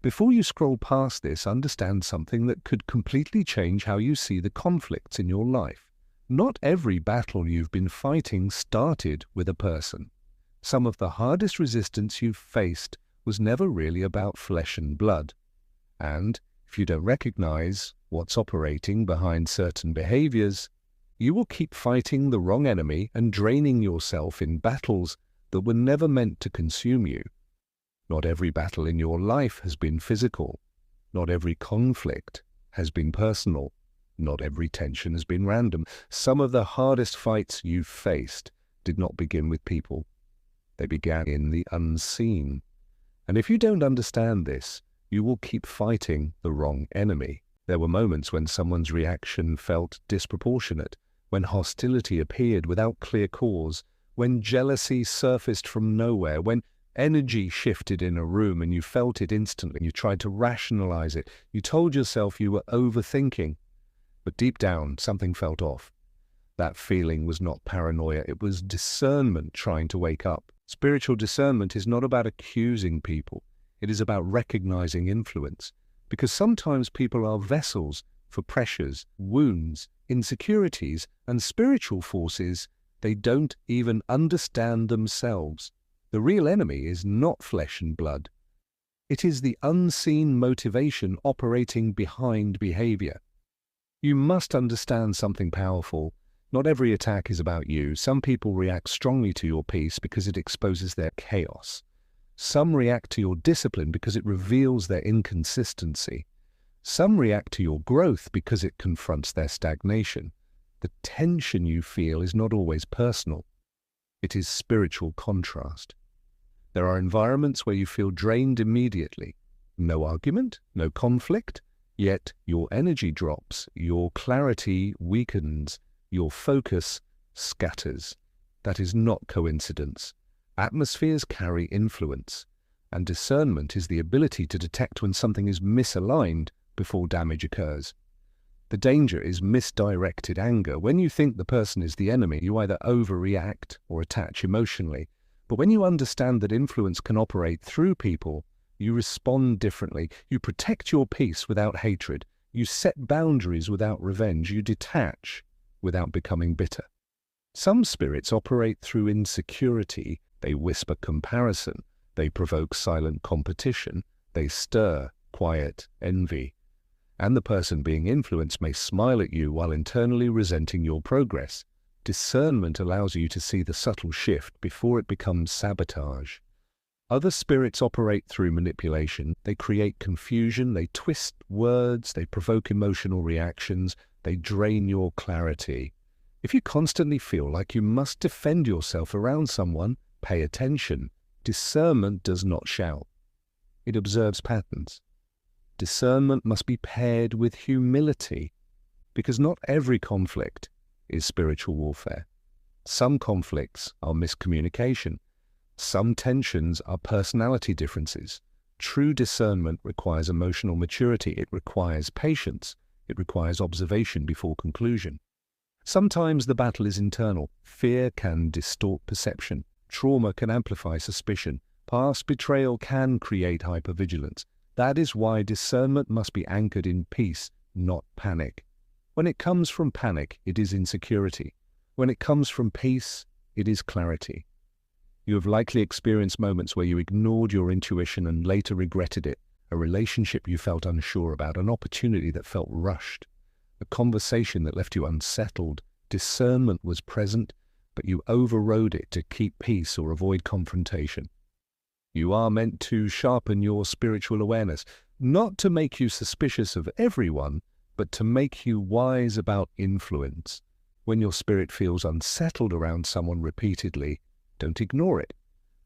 Before you scroll past this, understand something that could completely change how you see the conflicts in your life. Not every battle you've been fighting started with a person. Some of the hardest resistance you've faced was never really about flesh and blood. And if you don't recognize what's operating behind certain behaviors, you will keep fighting the wrong enemy and draining yourself in battles that were never meant to consume you. Not every battle in your life has been physical. Not every conflict has been personal. Not every tension has been random. Some of the hardest fights you've faced did not begin with people. They began in the unseen. And if you don't understand this, you will keep fighting the wrong enemy. There were moments when someone's reaction felt disproportionate, when hostility appeared without clear cause, when jealousy surfaced from nowhere, when energy shifted in a room and you felt it instantly. You tried to rationalize it. You told yourself you were overthinking. But deep down, something felt off. That feeling was not paranoia. It was discernment trying to wake up. Spiritual discernment is not about accusing people. It is about recognizing influence. Because sometimes people are vessels for pressures, wounds, insecurities, and spiritual forces they don't even understand themselves. The real enemy is not flesh and blood. It is the unseen motivation operating behind behavior. You must understand something powerful. Not every attack is about you. Some people react strongly to your peace because it exposes their chaos. Some react to your discipline because it reveals their inconsistency. Some react to your growth because it confronts their stagnation. The tension you feel is not always personal. It is spiritual contrast. There are environments where you feel drained immediately. No argument, no conflict, yet your energy drops, your clarity weakens, your focus scatters. That is not coincidence. Atmospheres carry influence, and discernment is the ability to detect when something is misaligned before damage occurs. The danger is misdirected anger. When you think the person is the enemy, you either overreact or attach emotionally. But when you understand that influence can operate through people, you respond differently. You protect your peace without hatred. You set boundaries without revenge. You detach without becoming bitter. Some spirits operate through insecurity. They whisper comparison. They provoke silent competition. They stir quiet envy. And the person being influenced may smile at you while internally resenting your progress. Discernment allows you to see the subtle shift before it becomes sabotage. Other spirits operate through manipulation. They create confusion, they twist words, they provoke emotional reactions, they drain your clarity. If you constantly feel like you must defend yourself around someone, pay attention. Discernment does not shout. It observes patterns. Discernment must be paired with humility, because not every conflict is spiritual warfare. Some conflicts are miscommunication. Some tensions are personality differences. True discernment requires emotional maturity. It requires patience. It requires observation before conclusion. Sometimes the battle is internal. Fear can distort perception. Trauma can amplify suspicion. Past betrayal can create hypervigilance. That is why discernment must be anchored in peace, not panic. When it comes from panic, it is insecurity. When it comes from peace, it is clarity. You have likely experienced moments where you ignored your intuition and later regretted it, a relationship you felt unsure about, an opportunity that felt rushed, a conversation that left you unsettled. Discernment was present, but you overrode it to keep peace or avoid confrontation. You are meant to sharpen your spiritual awareness, not to make you suspicious of everyone, but to make you wise about influence. When your spirit feels unsettled around someone repeatedly, don't ignore it.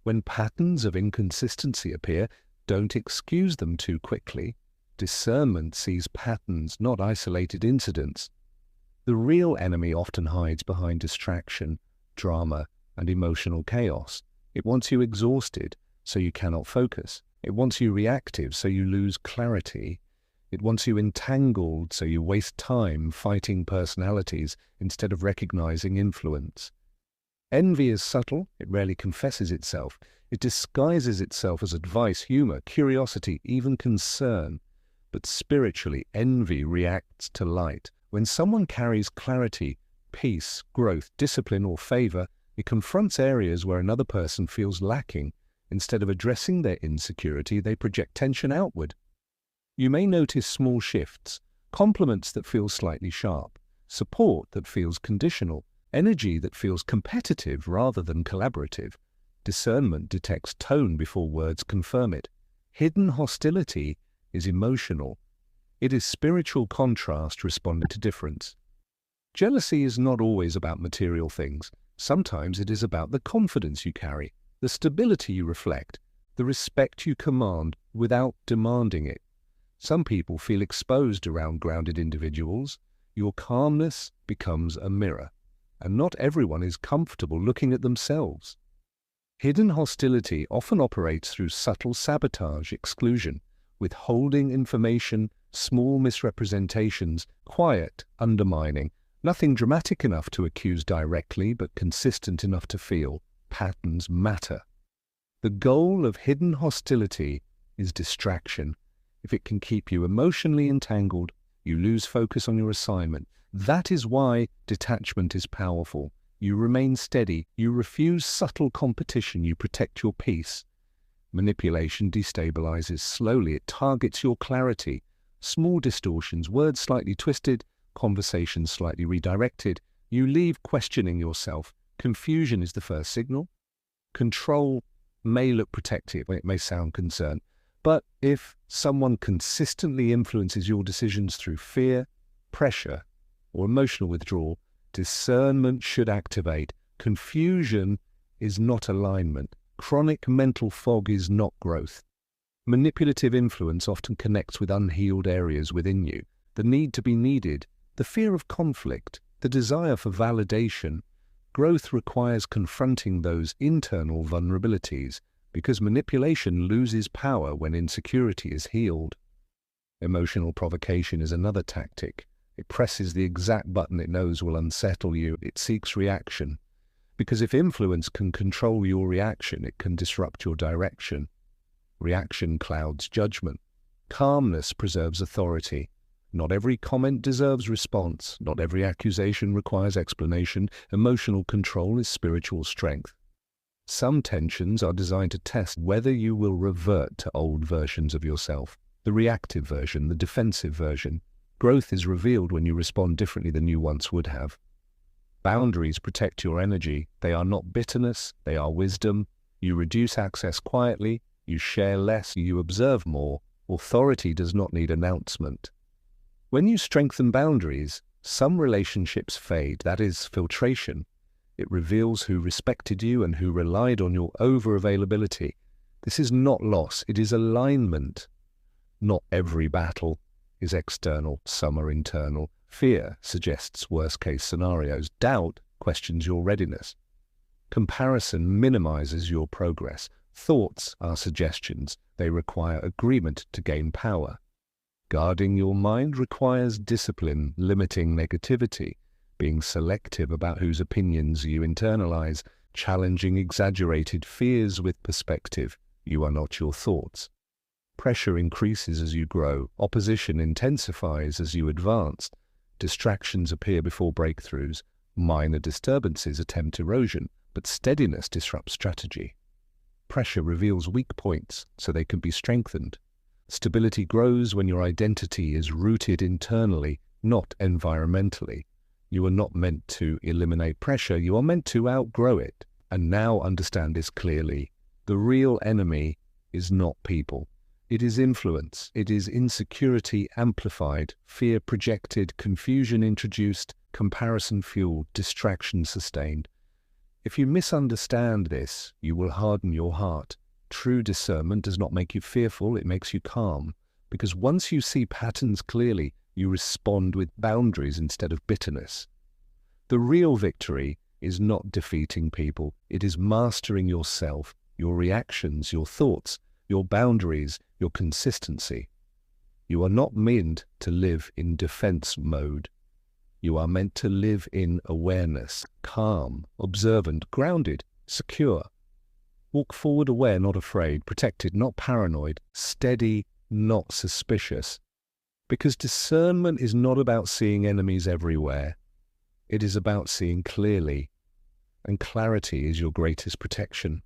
When patterns of inconsistency appear, don't excuse them too quickly. Discernment sees patterns, not isolated incidents. The real enemy often hides behind distraction, drama, and emotional chaos. It wants you exhausted, so you cannot focus. It wants you reactive, so you lose clarity. It wants you entangled, so you waste time fighting personalities instead of recognizing influence. Envy is subtle, it rarely confesses itself. It disguises itself as advice, humor, curiosity, even concern. But spiritually, envy reacts to light. When someone carries clarity, peace, growth, discipline, or favor, it confronts areas where another person feels lacking. Instead of addressing their insecurity, they project tension outward. You may notice small shifts, compliments that feel slightly sharp, support that feels conditional, energy that feels competitive rather than collaborative. Discernment detects tone before words confirm it. Hidden hostility is emotional. It is spiritual contrast responding to difference. Jealousy is not always about material things. Sometimes it is about the confidence you carry, the stability you reflect, the respect you command without demanding it. Some people feel exposed around grounded individuals. Your calmness becomes a mirror, and not everyone is comfortable looking at themselves. Hidden hostility often operates through subtle sabotage, exclusion, withholding information, small misrepresentations, quiet undermining, nothing dramatic enough to accuse directly but consistent enough to feel. Patterns matter. The goal of hidden hostility is distraction. If it can keep you emotionally entangled, you lose focus on your assignment. That is why detachment is powerful. You remain steady. You refuse subtle competition. You protect your peace. Manipulation destabilizes slowly. It targets your clarity. Small distortions, words slightly twisted, conversations slightly redirected. You leave questioning yourself. Confusion is the first signal. Control may look protective when it may sound concerned. But if someone consistently influences your decisions through fear, pressure, or emotional withdrawal, discernment should activate. Confusion is not alignment. Chronic mental fog is not growth. Manipulative influence often connects with unhealed areas within you. The need to be needed, the fear of conflict, the desire for validation. Growth requires confronting those internal vulnerabilities, because manipulation loses power when insecurity is healed. Emotional provocation is another tactic. It presses the exact button it knows will unsettle you. It seeks reaction. Because if influence can control your reaction, it can disrupt your direction. Reaction clouds judgment. Calmness preserves authority. Not every comment deserves response. Not every accusation requires explanation. Emotional control is spiritual strength. Some tensions are designed to test whether you will revert to old versions of yourself, the reactive version, the defensive version. Growth is revealed when you respond differently than you once would have. Boundaries protect your energy. They are not bitterness, they are wisdom. You reduce access quietly, you share less, you observe more. Authority does not need announcement. When you strengthen boundaries, some relationships fade. That is filtration. It reveals who respected you and who relied on your over-availability. This is not loss, it is alignment. Not every battle is external, some are internal. Fear suggests worst-case scenarios. Doubt questions your readiness. Comparison minimizes your progress. Thoughts are suggestions. They require agreement to gain power. Guarding your mind requires discipline, limiting negativity, being selective about whose opinions you internalize, challenging exaggerated fears with perspective. You are not your thoughts. Pressure increases as you grow. Opposition intensifies as you advance. Distractions appear before breakthroughs. Minor disturbances attempt erosion, but steadiness disrupts strategy. Pressure reveals weak points so they can be strengthened. Stability grows when your identity is rooted internally, not environmentally. You are not meant to eliminate pressure, you are meant to outgrow it. And now understand this clearly. The real enemy is not people. It is influence. It is insecurity amplified, fear projected, confusion introduced, comparison fueled, distraction sustained. If you misunderstand this, you will harden your heart. True discernment does not make you fearful, it makes you calm. Because once you see patterns clearly, you respond with boundaries instead of bitterness. The real victory is not defeating people. It is mastering yourself, your reactions, your thoughts, your boundaries, your consistency. You are not meant to live in defense mode. You are meant to live in awareness, calm, observant, grounded, secure. Walk forward aware, not afraid, protected, not paranoid, steady, not suspicious. Because discernment is not about seeing enemies everywhere. It is about seeing clearly, and clarity is your greatest protection.